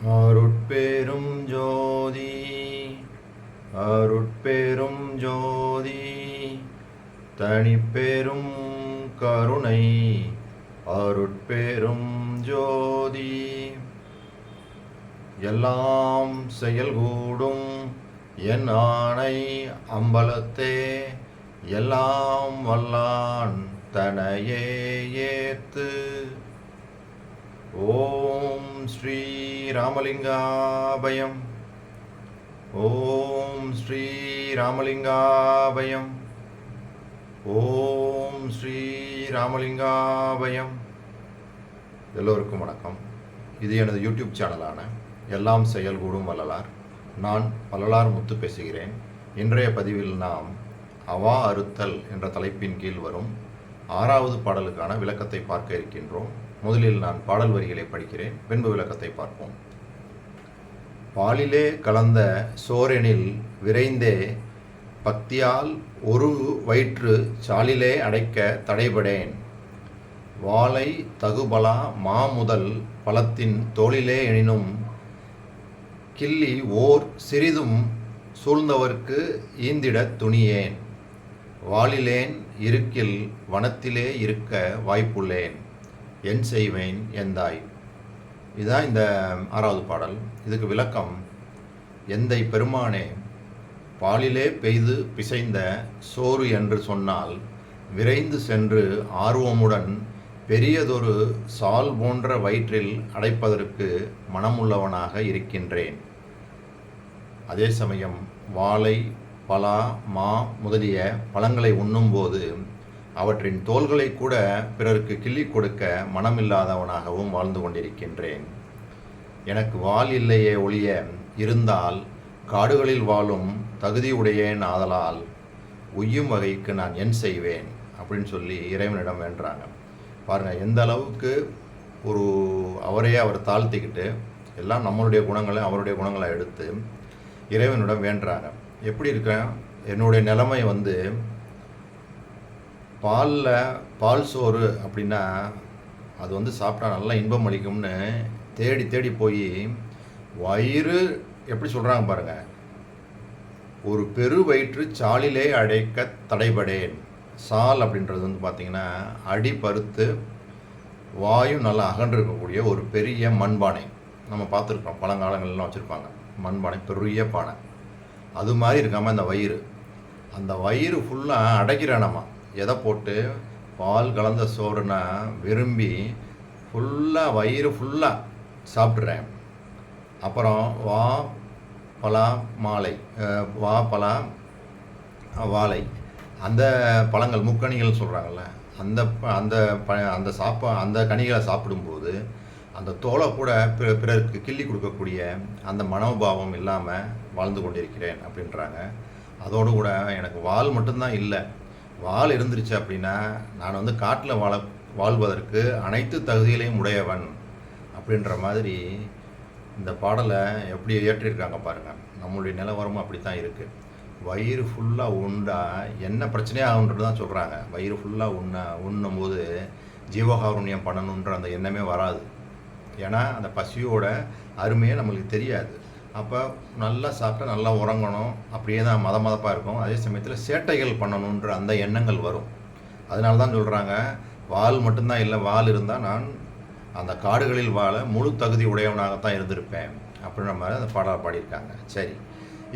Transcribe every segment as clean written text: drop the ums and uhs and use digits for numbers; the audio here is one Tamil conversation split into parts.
அருட்பெரும் ஜோதி அருட்பெரும் ஜோதி தனிப்பெரும் கருணை அருட்பெரும் ஜோதி எல்லாம் செயல்கூடும் என் ஆணை அம்பலத்தே எல்லாம் வல்லான் தனையே ஏத்து. ஓம் ஸ்ரீ ராமலிங்காபயம். ஓம் ஸ்ரீ ராமலிங்காபயம். ஓம் ஸ்ரீ ராமலிங்காபயம். எல்லோருக்கும் வணக்கம். இது எனது யூடியூப் சேனலான எல்லாம் செயல்கூடும் வள்ளலார். நான் வள்ளலார் முத்து பேசுகிறேன். இன்றைய பதிவில் நாம் அவா அறுத்தல் என்ற தலைப்பின் கீழ் வரும் 6வது பாடலுக்கான விளக்கத்தை பார்க்க இருக்கின்றோம். முதலில் நான் பாடல் வரிகளை படிக்கிறேன், பின்பு விளக்கத்தை பார்ப்போம். பாலிலே கலந்த சோரெனில் விரைந்தே பக்தியால் ஒரு வயிற்று சாலிலே அடைக்க தடைபடேன். வாளை தகுபலா மாமுதல் பழத்தின் தோளிலே எனினும் கிள்ளி ஓர் சிறிதும் சூழ்ந்தவர்க்கு ஈந்திடத் துணியேன். வாளிலேன் இருக்கில் வனத்திலே இருக்க வாய்ப்புள்ளேன். என் செய்வேன் எந்தாய். இதுதான் இந்த 6வது பாடல். இதுக்கு விளக்கம்: எந்தை பெருமானே, பாலிலே பெய்து பிசைந்த சோறு என்று சொன்னால் விரைந்து சென்று ஆர்வமுடன் பெரியதொரு சால் போன்ற வயிற்றில் அடைப்பதற்கு மனமுள்ளவனாக இருக்கின்றேன். அதே சமயம் வாழை, பலா, மா முதலிய பழங்களை உண்ணும்போது அவற்றின் தோள்களை கூட பிறருக்கு கிள்ளி கொடுக்க மனமில்லாதவனாகவும் வாழ்ந்து கொண்டிருக்கின்றேன். எனக்கு வாள் இல்லையே ஒழிய இருந்தால் காடுகளில் வாழும் தகுதியுடையேன். ஆதலால் உய்யும் வகைக்கு நான் என் செய்வேன் அப்படின்னு சொல்லி இறைவனிடம் வேண்டுறாங்க. பாருங்கள், எந்த அளவுக்கு ஒரு அவரையே அவர் தாழ்த்திக்கிட்டு எல்லாம் நம்மளுடைய குணங்களை அவருடைய குணங்களை எடுத்து இறைவனிடம் வேண்டுறாங்க. எப்படி இருக்கேன், என்னுடைய நிலைமை பால் சோறு அப்படின்னா அது சாப்பிட்டா நல்லா இன்பம் அளிக்கும்னு தேடி தேடி போய் வயிறு எப்படி சொல்கிறாங்க பாருங்கள், ஒரு பெரு வயிற்று சாலிலே அடைக்க தடைபடேன். சால் அப்படின்றது பார்த்திங்கன்னா அடி பருத்து வாயும் நல்லா அகன்றிருக்கக்கூடிய ஒரு பெரிய மண்பானை. நம்ம பார்த்துருக்கோம், பழங்காலங்கள்லாம் வச்சுருப்பாங்க மண்பானை, பெரிய பானை. அது மாதிரி இருக்காமல் அந்த வயிறு ஃபுல்லாக அடைக்கிறானம்மா. எதை போட்டு? பால் கலந்த சோறுனா விரும்பி ஃபுல்லாக வயிறு ஃபுல்லாக சாப்பிட்றேன். அப்புறம் வா பலா மாலை, வா பலா வாழை, அந்த பழங்கள் முக்கணிகள் சொல்கிறாங்கல்ல, அந்த அந்த அந்த அந்த கனிகளை சாப்பிடும்போது அந்த தோலை கூட பிறருக்கு கிள்ளி கொடுக்கக்கூடிய அந்த மனோபாவம் இல்லாமல் வாழ்ந்து கொண்டிருக்கிறேன் அப்படின்றாங்க. அதோடு கூட எனக்கு வால் மட்டும்தான் இல்லை, வால் இருந்துருச்சு அப்படின்னா நான் காட்டில் வாழ்வதற்கு அனைத்து தகுதிகளையும் உடையவன் அப்படின்ற மாதிரி இந்த பாடலை எப்படி ஏற்றிருக்காங்க பாருங்கள். நம்மளுடைய நிலவரமும் அப்படி தான் இருக்குது. வயிறு ஃபுல்லாக உண்டா என்ன பிரச்சனையாகுன்றது தான் சொல்கிறாங்க. வயிறு ஃபுல்லாக உண்ணும்போது ஜீவகாருண்யம் பண்ணணுன்ற அந்த எண்ணமே வராது. ஏன்னா அந்த பசியோட அருமையே நம்மளுக்கு தெரியாது. அப்போ நல்லா சாப்பிட்டா நல்லா உறங்கணும், அப்படியே தான் மதப்பாக இருக்கும். அதே சமயத்தில் சேட்டைகள் பண்ணணுன்ற அந்த எண்ணங்கள் வரும். அதனால தான் சொல்கிறாங்க, வால் மட்டும்தான் இல்லை, வால் இருந்தால் நான் அந்த காடுகளில் வாழ முழு தகுதி உடையவனாகத்தான் இருந்திருப்பேன் அப்படின்ற மாதிரி அந்த பாடலை பாடியிருக்காங்க. சரி,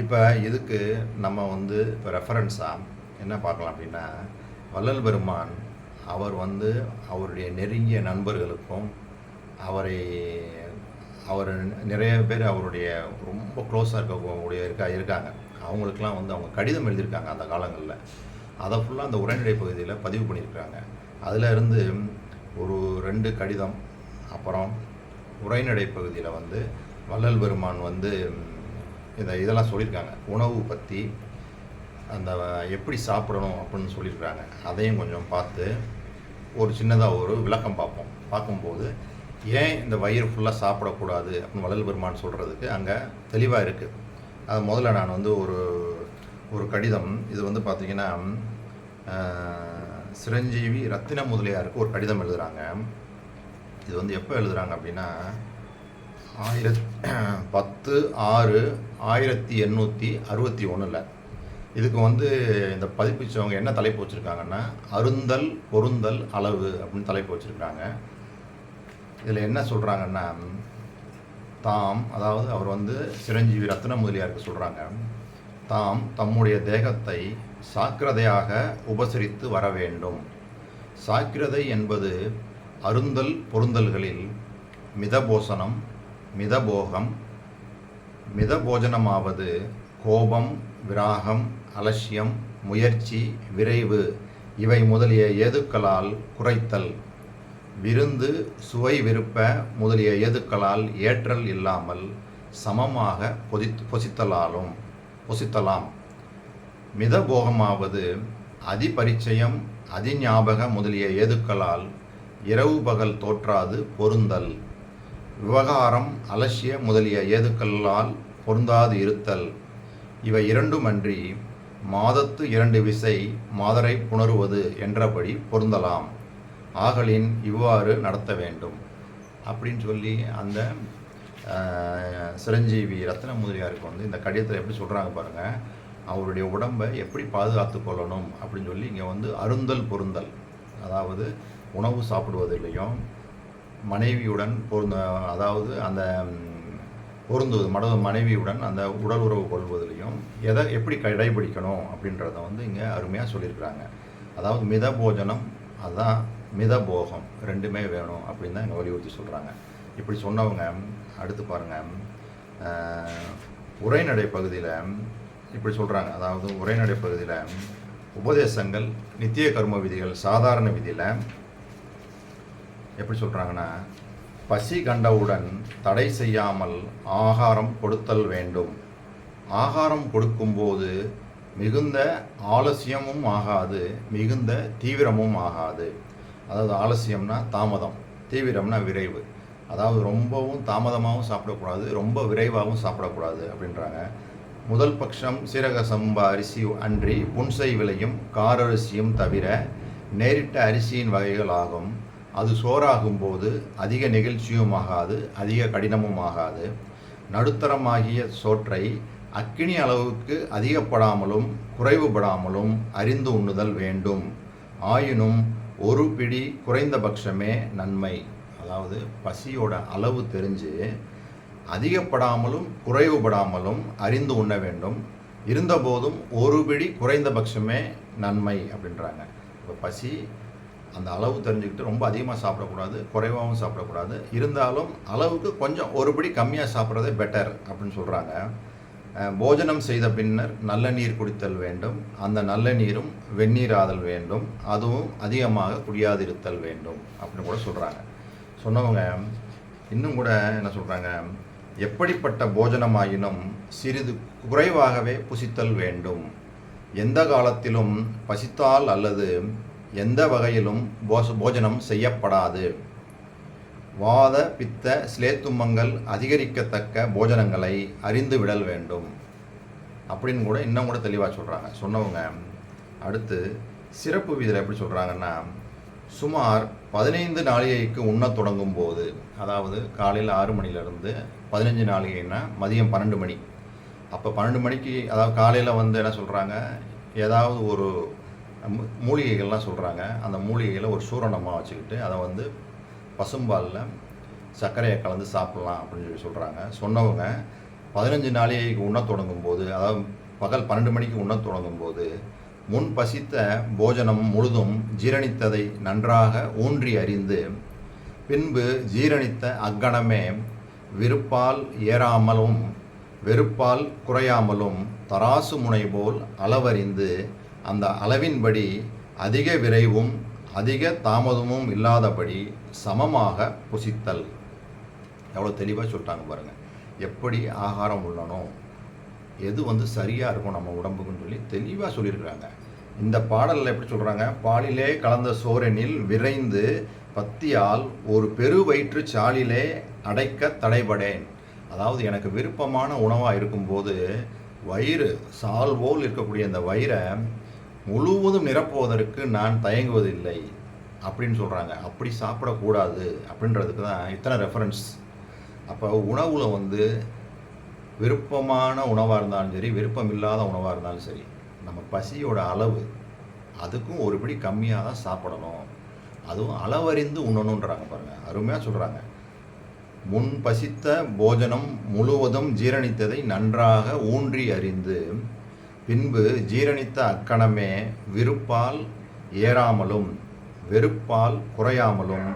இப்போ இதுக்கு நம்ம இப்போ ரெஃபரன்ஸாக என்ன பார்க்கலாம் அப்படின்னா, வள்ளல் பெருமான் அவர் அவருடைய நெருங்கிய நண்பர்களுக்கும் அவர் நிறைய பேர் அவருடைய ரொம்ப க்ளோஸாக இருக்காங்க. அவங்களுக்கெல்லாம் அவங்க கடிதம் எழுதியிருக்காங்க அந்த காலங்களில். அதை ஃபுல்லாக அந்த உரைநடை பகுதியில் பதிவு பண்ணியிருக்காங்க. அதில் இருந்து ஒரு 2 கடிதம், அப்புறம் உரைநடை பகுதியில் வள்ளல் பெருமான் இதெல்லாம் சொல்லியிருக்காங்க. உணவு பற்றி அந்த எப்படி சாப்பிடணும் அப்படின்னு சொல்லியிருக்காங்க. அதையும் கொஞ்சம் பார்த்து ஒரு சின்னதாக ஒரு விளக்கம் பார்க்கும்போது ஏன் இந்த வயிறு ஃபுல்லாக சாப்பிடக்கூடாது அப்படின்னு வள்ளல் பெருமான் சொல்கிறதுக்கு அங்கே தெளிவாக இருக்குது. அது முதல்ல நான் ஒரு கடிதம், இது பார்த்திங்கன்னா சிரஞ்சீவி ரத்தின முதலியாருக்கு ஒரு கடிதம் எழுதுகிறாங்க. இது எப்போ எழுதுகிறாங்க அப்படின்னா 10/6/1861. இதுக்கு வந்து இந்த பதிப்பிச்சவங்க என்ன தலைப்பு வச்சுருக்காங்கன்னா, அருந்தல் பொருந்தல் அளவு அப்படின்னு தலைப்பு வச்சுருக்காங்க. இதில் என்ன சொல்கிறாங்கன்னா, தாம், அதாவது அவர் வந்து சிரஞ்சீவி ரத்ன முதலியாருக்கு சொல்கிறாங்க, தாம் தம்முடைய தேகத்தை சாக்கிரதையாக உபசரித்து வர வேண்டும். சாக்கிரதை என்பது அருந்தல் பொருந்தல்களில் மிதபோசனம், மிதபோகம். மிதபோஜனமாவது கோபம், விராகம், அலட்சியம், முயற்சி, விரைவு இவை முதலிய ஏதுக்களால் குறைத்தல். விருந்து, சுவை, விருப்ப முதலிய ஏதுக்களால் ஏற்றல் இல்லாமல் சமமாக பொசித்தலாம். மிதபோகமாவது அதிபரிச்சயம், அதிஞாபக முதலிய ஏதுக்களால் இரவு பகல் தோற்றாது பொருந்தல். விவகாரம், அலட்சிய முதலிய ஏதுக்களால் பொருந்தாது இருத்தல். இவை இரண்டுமன்றி மாதத்து 2 விசை மாதரை புணருவது என்றபடி பொருந்தலாம். ஆகலின் இவ்வாறு நடத்த வேண்டும் அப்படின்னு சொல்லி அந்த சிரஞ்சீவி ரத்ன முதலியாருக்கு வந்து இந்த கடிதத்தில் எப்படி சொல்கிறாங்க பாருங்கள். அவருடைய உடம்பை எப்படி பாதுகாத்து கொள்ளணும் அப்படின்னு சொல்லி இங்கே வந்து அருந்தல் பொருந்தல், அதாவது உணவு சாப்பிடுவதிலையும் மனைவியுடன் அதாவது அந்த பொருந்துவது மனைவியுடன் அந்த உடல் உறவு கொள்வதிலையும் எதை எப்படி கடைபிடிக்கணும் அப்படின்றத வந்து இங்கே அருமையாக சொல்லியிருக்கிறாங்க. அதாவது மித போஜனம், அதுதான் மிதபோகம், ரெண்டுமே வேணும் அப்படின்னு தான் இங்கே வலியுறுத்தி சொல்கிறாங்க. இப்படி சொன்னவங்க அடுத்து பாருங்கள், உரைநடை பகுதியில் இப்படி சொல்கிறாங்க. அதாவது உரைநடை பகுதியில் உபதேசங்கள், நித்திய கர்ம விதிகள், சாதாரண விதியில் எப்படி சொல்கிறாங்கன்னா, பசி கண்டவுடன் தடை செய்யாமல் ஆகாரம் கொடுத்தல் வேண்டும். ஆகாரம் கொடுக்கும்போது மிகுந்த ஆலசியமும் ஆகாது, மிகுந்த தீவிரமும் ஆகாது. அதாவது ஆலசியம்னா தாமதம், தீவிரம்னா விரைவு. அதாவது ரொம்பவும் தாமதமாகவும் சாப்பிடக்கூடாது, ரொம்ப விரைவாகவும் சாப்பிடக்கூடாது அப்படின்றாங்க. முதல் பட்சம் சீரக சம்பா அரிசி அன்றி புன்சை விளையும் காரரிசியும் தவிர நேரிட்ட அரிசியின் வகைகள் ஆகும். அது சோறாகும்போது அதிக நெகிழ்ச்சியும் ஆகாது, அதிக கடினமும் ஆகாது. நடுத்தரமாகிய சோற்றை அக்கினி அளவுக்கு அதிகப்படாமலும் குறைவுபடாமலும் அறிந்து உண்ணுதல் வேண்டும். ஆயினும் ஒரு பிடி குறைந்தபட்சமே நன்மை. அதாவது பசியோட அளவு தெரிஞ்சு அதிகப்படாமலும் குறைவுபடாமலும் அறிந்து உண்ண வேண்டும். இருந்தபோதும் ஒரு பிடி குறைந்தபட்சமே நன்மை அப்படின்றாங்க. இப்போ பசி அந்த அளவு தெரிஞ்சுக்கிட்டு ரொம்ப அதிகமாக சாப்பிடக்கூடாது, குறைவாகவும் சாப்பிடக்கூடாது. இருந்தாலும் அளவுக்கு கொஞ்சம் ஒரு பிடி கம்மியாக சாப்பிட்றதே பெட்டர் அப்படின்னு சொல்கிறாங்க. போஜனம் செய்த பின்னர் நல்ல நீர் குடித்தல் வேண்டும். அந்த நல்ல நீரும் வெந்நீராதல் வேண்டும். அதுவும் அதிகமாக குடியாதிருத்தல் வேண்டும் அப்படின்னு கூட சொல்கிறாங்க. சொன்னவங்க இன்னும் கூட என்ன சொல்கிறாங்க, எப்படிப்பட்ட போஜனமாயினும் சிறிது குறைவாகவே புசித்தல் வேண்டும். எந்த காலத்திலும் பசித்தால் அல்லது எந்த வகையிலும் போஜனம் செய்யப்படாது. வாத பித்த ஸ்லேத்துமங்கள் அதிகரிக்கத்தக்க போஜனங்களை அறிந்து விடல் வேண்டும் அப்படின்னு கூட இன்னும் கூட தெளிவாக சொல்கிறாங்க. சொன்னவங்க அடுத்து சிறப்பு விதியில் எப்படி சொல்கிறாங்கன்னா, சுமார் 15 நாளிகைக்கு உண்ணத் தொடங்கும் போது, அதாவது காலையில் 6 மணிலேருந்து 15 நாளிகைன்னா மதியம் 12 மணி. அப்போ 12 மணிக்கு, அதாவது காலையில் வந்து என்ன சொல்கிறாங்க, ஏதாவது ஒரு மூலிகைகள்லாம் சொல்கிறாங்க. அந்த மூலிகைகளை ஒரு சூரணமாக வச்சுக்கிட்டு அதை வந்து பசும்பாலில் சர்க்கரையை கலந்து சாப்பிட்லாம் அப்படின்னு சொல்லி சொல்கிறாங்க. சொன்னவங்க 15 நாளிகைக்கு உண்ணத் தொடங்கும் போது, அதாவது பகல் 12 மணிக்கு உண்ணத் தொடங்கும் போது முன் பசித்த போஜனம் முழுதும் ஜீரணித்ததை நன்றாக ஊன்றி அறிந்து, பின்பு ஜீரணித்த அக்கணமே விருப்பால் ஏறாமலும் வெறுப்பால் குறையாமலும் தராசு முனை போல் அளவறிந்து அந்த அளவின்படி அதிக விரைவும் அதிக தாமதமும் இல்லாதபடி சமமாக புசித்தல். எவ்வளோ தெளிவாக சொல்லிட்டாங்க பாருங்கள். எப்படி ஆகாரம் உள்ளணும், எது வந்து சரியாக இருக்கும் நம்ம உடம்புக்குன்னு சொல்லி தெளிவாக சொல்லியிருக்கிறாங்க. இந்த பாடலில் எப்படி சொல்கிறாங்க, பாலிலே கலந்த சோரெனில் விரைந்து பத்தியால் ஒரு பெரு வயிற்று சாலிலே அடைக்க தடைபடேன். அதாவது எனக்கு விருப்பமான உணவாக இருக்கும்போது வயிறு சால் போல் இருக்கக்கூடிய அந்த வயிறை முழுவதும் நிரப்புவதற்கு நான் தயங்குவதில்லை அப்படின்னு சொல்கிறாங்க. அப்படி சாப்பிடக்கூடாது அப்படின்றதுக்கு தான் இத்தனை ரெஃபரன்ஸ். அப்போ உணவில் வந்து விருப்பமான உணவாக இருந்தாலும் சரி, விருப்பம் இல்லாத உணவாக இருந்தாலும் சரி, நம்ம பசியோட அளவு அதுக்கும் ஒரு படி கம்மியாக தான் சாப்பிடணும். அதுவும் அளவறிந்து உண்ணணுன்றாங்க பாருங்கள், அருமையாக சொல்கிறாங்க. முன் பசித்த போஜனம் முழுவதும் ஜீரணித்ததை நன்றாக ஊன்றி அறிந்து பின்பு ஜீரணித்த அக்கணமே விருப்பால் ஏறாமலும் வெறுப்பால் குறையாமலும்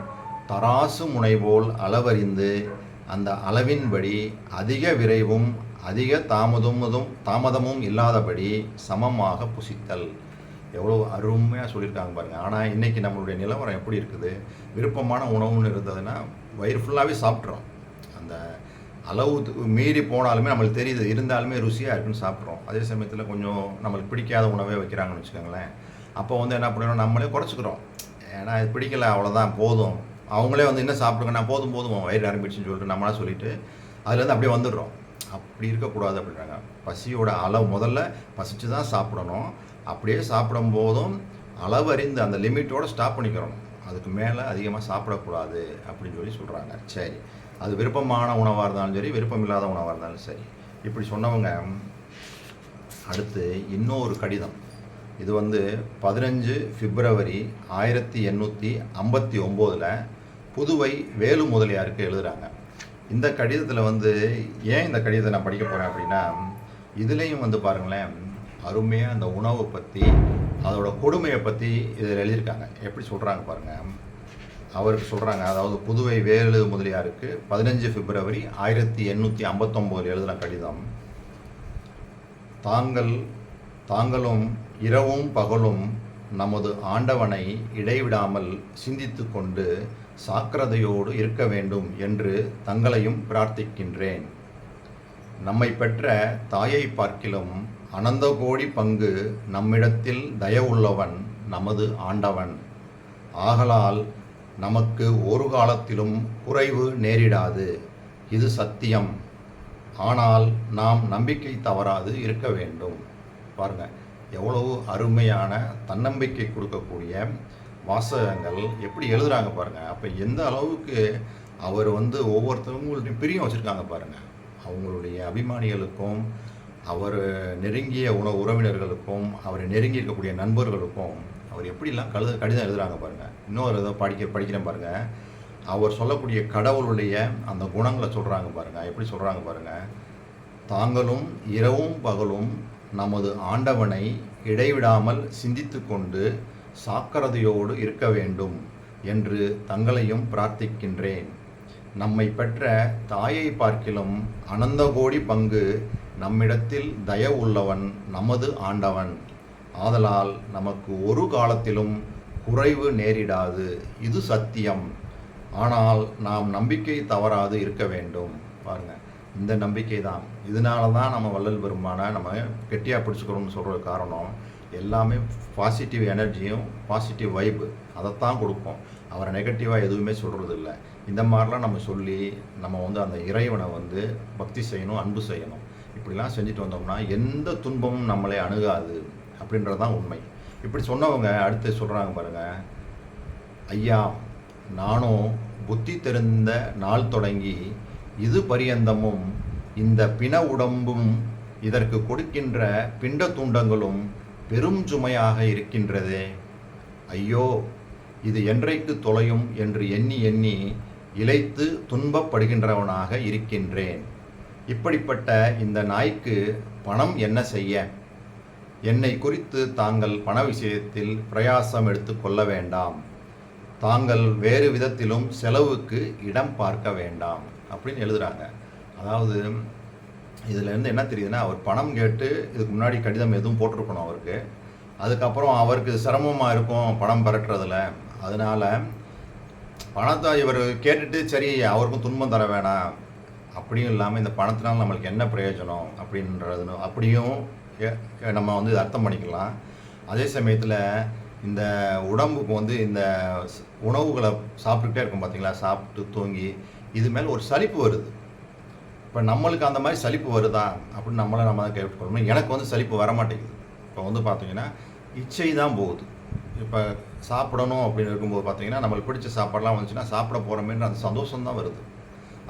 தராசு முனைபோல் அளவறிந்து அந்த அளவின்படி அதிக விரைவும் அதிக தாமதமும் இல்லாதபடி சமமாக புசித்தல். எவ்வளோ அருமையாக சொல்லியிருக்காங்க பாருங்கள். ஆனால் இன்றைக்கி நம்மளுடைய நிலவரம் எப்படி இருக்குது? விருப்பமான உணவுன்னு இருந்ததுன்னா வயிறு ஃபுல்லாகவே சாப்பிட்றோம். அந்த அளவு மீறி போனாலுமே நம்மளுக்கு தெரியுது, இருந்தாலுமே ருசியாக இருக்குன்னு சாப்பிட்றோம். அதே சமயத்தில் கொஞ்சம் நம்மளுக்கு பிடிக்காத உணவே வைக்கிறாங்கன்னு வச்சுக்கோங்களேன். அப்போ வந்து என்ன பண்ணுறோம், நம்மளே குறைச்சிக்கிறோம். ஏன்னா இது பிடிக்கல, அவ்வளோதான் போதும். அவங்களே வந்து என்ன சாப்பிடுங்கன்னா போதும் வயிறு நிரம்பிடுச்சுன்னு சொல்லிட்டு நம்மளா சொல்லிவிட்டு அதுலேருந்து அப்படியே வந்துடுறோம். அப்படி இருக்கக்கூடாது அப்படின்றாங்க. பசியோட அளவு முதல்ல பசிச்சு தான் சாப்பிடணும். அப்படியே சாப்பிடும் போதும் அளவறிந்து அந்த லிமிட்டோடு ஸ்டாப் பண்ணிக்கிறோம். அதுக்கு மேலே அதிகமாக சாப்பிடக்கூடாது அப்படின்னு சொல்லி சொல்கிறாங்க. சரி, அது விருப்பமான உணவாக இருந்தாலும் சரி, விருப்பம் இல்லாத உணவாக இருந்தாலும் சரி. இப்படி சொன்னவங்க அடுத்து இன்னொரு கடிதம். இது வந்து 15 பிப்ரவரி 1859 புதுவை வேலு முதலியாருக்கு எழுதுகிறாங்க. இந்த கடிதத்தில் வந்து ஏன் இந்த கடிதத்தை நான் படிக்க போகிறேன் அப்படின்னா, இதுலேயும் வந்து பாருங்களேன், அருமையாக அந்த உணவை பற்றி அதோட கொடுமையை பற்றி இதில் எழுதியிருக்காங்க. எப்படி சொல்கிறாங்க பாருங்கள். அவருக்கு சொல்கிறாங்க, அதாவது புதுவை வேலு முதலியாருக்கு 15 பிப்ரவரி 1859 எழுதின கடிதம். தாங்களும் இரவும் பகலும் நமது ஆண்டவனை இடைவிடாமல் சிந்தித்து கொண்டு சாக்கிரதையோடு இருக்க வேண்டும் என்று தங்களையும் பிரார்த்திக்கின்றேன். நம்மை பெற்ற தாயை பார்க்கிலும் அனந்த கோடி பங்கு நம்மிடத்தில் தயவுள்ளவன் நமது ஆண்டவன். ஆகலால் நமக்கு ஒரு காலத்திலும் குறைவு நேரிடாது, இது சத்தியம். ஆனால் நாம் நம்பிக்கை தவறாது இருக்க வேண்டும். பாருங்கள், எவ்வளவு அருமையான தன்னம்பிக்கை கொடுக்கக்கூடிய வாசகங்கள் எப்படி எழுதுகிறாங்க பாருங்கள். அப்போ எந்த அளவுக்கு அவர் வந்து ஒவ்வொருத்தவங்கள்ட்டையும் பிரியம் வச்சுருக்காங்க பாருங்கள். அவங்களுடைய அபிமானிகளுக்கும் அவர் நெருங்கிய உறவினர்களுக்கும் அவரை நெருங்கி இருக்கக்கூடிய நண்பர்களுக்கும் அவர் எப்படிலாம் கடிதம் எழுதுகிறாங்க பாருங்கள். இன்னொரு இதை படிக்கிறேன் பாருங்கள். அவர் சொல்லக்கூடிய கடவுளுடைய அந்த குணங்களை சொல்கிறாங்க பாருங்கள். எப்படி சொல்கிறாங்க பாருங்கள். தாங்களும் இரவும் பகலும் நமது ஆண்டவனை இடைவிடாமல் சிந்தித்து கொண்டு சாக்கிரதையோடு இருக்க வேண்டும் என்று தங்களையும் பிரார்த்திக்கின்றேன். நம்மை பெற்ற தாயை பார்க்கிலும் அனந்த கோடி பங்கு நம்மிடத்தில் தயவுள்ளவன் நமது ஆண்டவன். ஆதலால் நமக்கு ஒரு காலத்திலும் குறைவு நேரிடாது, இது சத்தியம். ஆனால் நாம் நம்பிக்கை தவறாது இருக்க வேண்டும். பாருங்கள், இந்த நம்பிக்கை தான். இதனால தான் நம்ம வள்ளல் பெருமானை நம்ம கெட்டியாக பிடிச்சிக்கிறோம்னு சொல்கிற காரணம், எல்லாமே பாசிட்டிவ் எனர்ஜியும் பாசிட்டிவ் வைப்பு அதைத்தான் கொடுப்போம். அவரை நெகட்டிவாக எதுவுமே சொல்கிறது இல்லை. இந்த மாதிரிலாம் நம்ம சொல்லி நம்ம வந்து அந்த இறைவனை வந்து பக்தி செய்யணும், அன்பு செய்யணும். இப்படிலாம் செஞ்சுட்டு வந்தோம்னா எந்த துன்பமும் நம்மளை அணுகாது அப்படின்றது தான் உண்மை. இப்படி சொன்னவங்க அடுத்து சொல்கிறாங்க பாருங்கள். ஐயா, நானும் புத்தி தெரிந்த நாள் தொடங்கி இது பரியந்தமும் இந்த பிண உடம்பும் இதற்கு கொடுக்கின்ற பிண்ட துண்டங்களும் பெரும் சுமையாக இருக்கின்றதே. ஐயோ, இது என்றைக்கு தொலையும் என்று எண்ணி எண்ணி இளைத்து துன்பப்படுகின்றவனாக இருக்கின்றேன். இப்படிப்பட்ட இந்த நாய்க்கு பணம் என்ன செய்ய? என்னை குறித்து தாங்கள் பண விஷயத்தில் பிரயாசம் எடுத்து கொள்ள வேண்டாம். தாங்கள் வேறு விதத்திலும் செலவுக்கு இடம் பார்க்க வேண்டாம் அப்படின்னு எழுதுகிறாங்க. அதாவது இதிலேருந்து என்ன தெரியுதுன்னா, அவர் பணம் கேட்டு இதுக்கு முன்னாடி கடிதம் எதுவும் போட்டிருக்கணும் அவருக்கு. அதுக்கப்புறம் அவருக்கு சிரமமாக இருக்கும் பணம் பரட்டுறதில். அதனால் பணத்தை இவர் கேட்டுட்டு சரி அவருக்கும் துன்பம் தர வேணாம், அப்படியும் இல்லாமல் இந்த பணத்தினால் நம்மளுக்கு என்ன பிரயோஜனம் அப்படின்றது அப்படியும் நம்ம வந்து இதை அர்த்தம் பண்ணிக்கலாம். அதே சமயத்தில் இந்த உடம்புக்கு வந்து இந்த உணவுகளை சாப்பிட்டுக்கிட்டே இருக்கும் பார்த்தீங்களா, சாப்பிட்டு தூங்கி இது மேலே ஒரு சலிப்பு வருது. இப்போ நம்மளுக்கு அந்த மாதிரி சலிப்பு வருதா அப்படின்னு நம்ம தான் கேட்டுக்கொள்ளணும். எனக்கு வந்து சலிப்பு வரமாட்டேங்குது. இப்போ வந்து பார்த்தீங்கன்னா இச்சை தான் போகுது. இப்போ சாப்பிடணும் அப்படின்னு இருக்கும்போது பார்த்தீங்கன்னா நம்மளுக்கு பிடிச்ச சாப்பாடெலாம் வந்துச்சுன்னா சாப்பிட போகிறோமேன்ற அந்த சந்தோஷம் தான் வருது.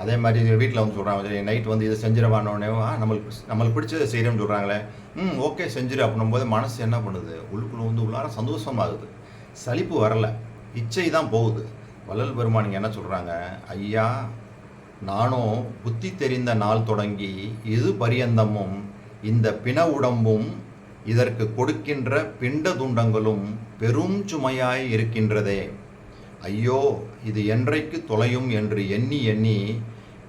அதே மாதிரி வீட்டில் வந்து சொல்கிறாங்க நைட் வந்து இதை செஞ்சிடவானோடனே நம்மளுக்கு பிடிச்சதை செய்கிறோம்னு சொல்கிறாங்களே, ஓகே செஞ்சிரு அப்படின்னும் போது மனசு என்ன பண்ணுது, உள்ளுக்குள்ளே வந்து உள்ளார சந்தோஷமாகுது, சலிப்பு வரலை, இச்சை தான் போகுது. வள்ளல் பெருமான் என்ன சொல்கிறாங்க, ஐயா நானும் புத்தி தெரிந்த நாள் தொடங்கி இது பரியந்தமும் இந்த பிண உடம்பும் இதற்கு கொடுக்கின்ற பிண்ட துண்டங்களும் பெரும் சுமையாய் இருக்கின்றதே. ஐயோ இது என்றைக்கு தொலையும் என்று எண்ணி எண்ணி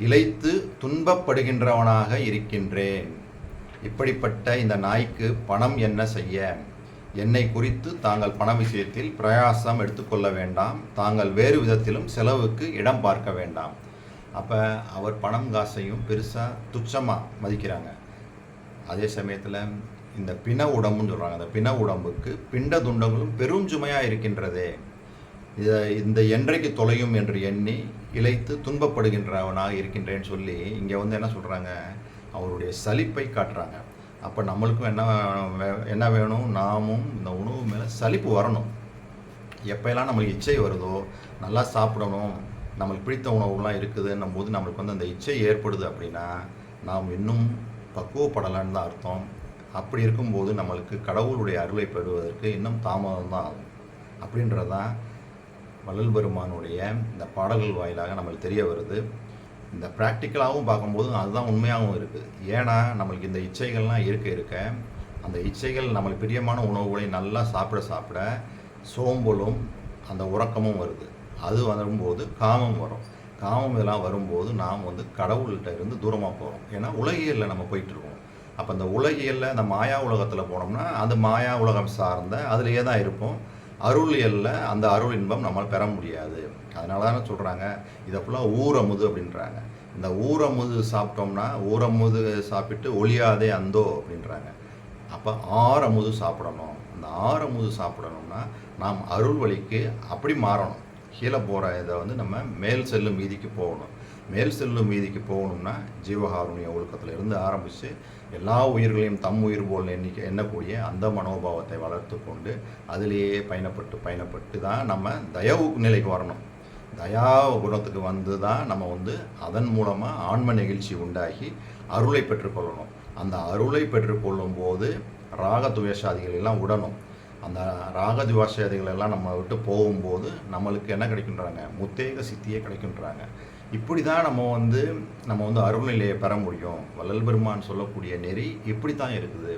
இளைத்து துன்பப்படுகின்றவனாக இருக்கின்றேன். இப்படிப்பட்ட இந்த நாய்க்கு பணம் என்ன செய்ய? என்னை குறித்து தாங்கள் பண விஷயத்தில் பிரயாசம் எடுத்துக்கொள்ள வேண்டாம், தாங்கள் வேறு விதத்திலும் செலவுக்கு இடம் பார்க்க வேண்டாம். அப்போ அவர் பணம் காசையும் பெருசாக துச்சமாக மதிக்கிறாங்க. அதே சமயத்தில் இந்த பிண உடம்புன்னு சொல்கிறாங்க, அந்த பிண உடம்புக்கு பிண்ட துண்டங்களும் பெரும் சுமையாக இருக்கின்றதே, இந்த என்றைக்கு தொலையும் என்று எண்ணி இளைத்து துன்பப்படுகின்றவனாக இருக்கின்றேன்னு சொல்லி இங்கே வந்து என்ன சொல்கிறாங்க, அவருடைய சலிப்பை காட்டுறாங்க. அப்போ நம்மளுக்கும் என்ன வேணும், நாமும் இந்த உணவு மேலே சலிப்பு வரணும். எப்போல்லாம் நம்மளுக்கு இச்சை வருதோ, நல்லா சாப்பிடணும், நம்மளுக்கு பிடித்த உணவுலாம் இருக்குதுன்னும் போது நம்மளுக்கு வந்து அந்த இச்சை ஏற்படுது அப்படின்னா நாம் இன்னும் பக்குவப்படலான்னு தான் அர்த்தம். அப்படி இருக்கும்போது நம்மளுக்கு கடவுளுடைய அருளை பெறுவதற்கு இன்னும் தாமதம் தான் ஆகும். அப்படின்றது தான் வள்ளல் பெருமானுடைய இந்த பாடல்கள் வாயிலாக நம்மளுக்கு தெரிய வருது. இந்த ப்ராக்டிக்கலாகவும் பார்க்கும்போது அதுதான் உண்மையாகவும் இருக்குது. ஏன்னா நம்மளுக்கு இந்த இச்சைகள்லாம் இருக்க அந்த இச்சைகள் நம்மளுக்கு பிரியமான உணவுகளை நல்லா சாப்பிட சோம்பலும் அந்த உறக்கமும் வருது. அது வரும்போது காமம் வரும். காமம் இதெல்லாம் வரும்போது நாம் வந்து கடவுள்கிட்ட இருந்து தூரமாக போகிறோம். ஏன்னா உலகியலில் நம்ம போயிட்டுருக்கோம். அப்போ அந்த உலகியலில் அந்த மாயா உலகத்தில் போனோம்னா அந்த மாயா உலகம் சார்ந்த அதிலேயே தான் இருப்போம். அருளியலில் அந்த அருள் இன்பம் நம்மளால் பெற முடியாது. அதனால தானே சொல்கிறாங்க இதை ஃபுல்லாக ஊரமுது அப்படின்றாங்க. இந்த ஊரமுது சாப்பிட்டோம்னா ஊரமுது சாப்பிட்டு ஒளியாதே அந்தோ அப்படின்றாங்க. அப்போ ஆறமுது சாப்பிடணும். அந்த ஆறமுது சாப்பிடணும்னா நாம் அருள் வழிக்கு அப்படி மாறணும். கீழே போகிற இதை வந்து நம்ம மேல் செல்லும் வீதிக்கு போகணும். மேல் செல்லும் வீதிக்கு போகணும்னா ஜீவகாருண்ய ஒழுக்கத்தில் இருந்து ஆரம்பித்து எல்லா உயிர்களையும் தம் உயிர் போல் எண்ணக்கூடிய அந்த மனோபாவத்தை வளர்த்து கொண்டு அதிலேயே பயணப்பட்டு தான் நம்ம தயவு நிலைக்கு வரணும். தயா குணத்துக்கு வந்து தான் நம்ம வந்து அதன் மூலமாக ஆன்ம நெகிழ்ச்சி உண்டாகி அருளை பெற்றுக்கொள்ளணும். அந்த அருளை பெற்றுக்கொள்ளும் போது ராகத்வேஷாதிகள் எல்லாம் உடணும். அந்த ராகத்வேஷாதிகள் எல்லாம் நம்ம விட்டு போகும்போது நம்மளுக்கு என்ன கிடைக்கின்றாங்க, முத்தேக சித்தியே கிடைக்கின்றாங்க. இப்படி தான் நம்ம வந்து அருள்நிலையை பெற முடியும். வள்ளல் பெருமான் சொல்லக்கூடிய நெறி இப்படி தான் இருக்குது.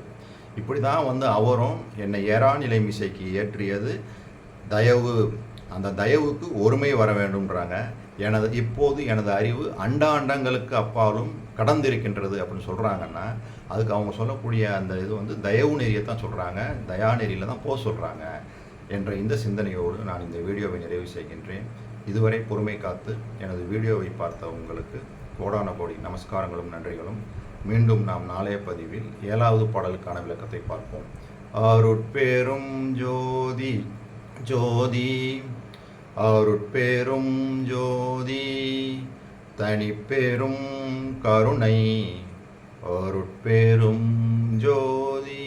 இப்படி தான் வந்து அவரும் என்னை ஏறாநிலை மிசைக்கு ஏற்றியது தயவு. அந்த தயவுக்கு ஒருமை வர வேண்டும்ன்றாங்க. இப்போது எனது அறிவு அண்டங்களுக்கு அப்பாலும் கடந்திருக்கின்றது அப்படின்னு சொல்கிறாங்கன்னா அதுக்கு அவங்க சொல்லக்கூடிய அந்த இது வந்து தயவு நெறியை தான் சொல்கிறாங்க, தயா நெறியில் தான் போக சொல்கிறாங்க என்ற இந்த சிந்தனையோடு நான் இந்த வீடியோவை நிறைவு செய்கின்றேன். இதுவரை பொறுமை காத்து எனது வீடியோவை பார்த்த உங்களுக்கு கோடான கோடி நமஸ்காரங்களும் நன்றிகளும். மீண்டும் நாம் நாளைய பதிவில் 7வது பாடலுக்கான விளக்கத்தை பார்ப்போம். அருட்பெரும் ஜோதி ஜோதி அருட்பெரும் ஜோதி தனிப்பெரும் கருணை அருட்பெரும் ஜோதி.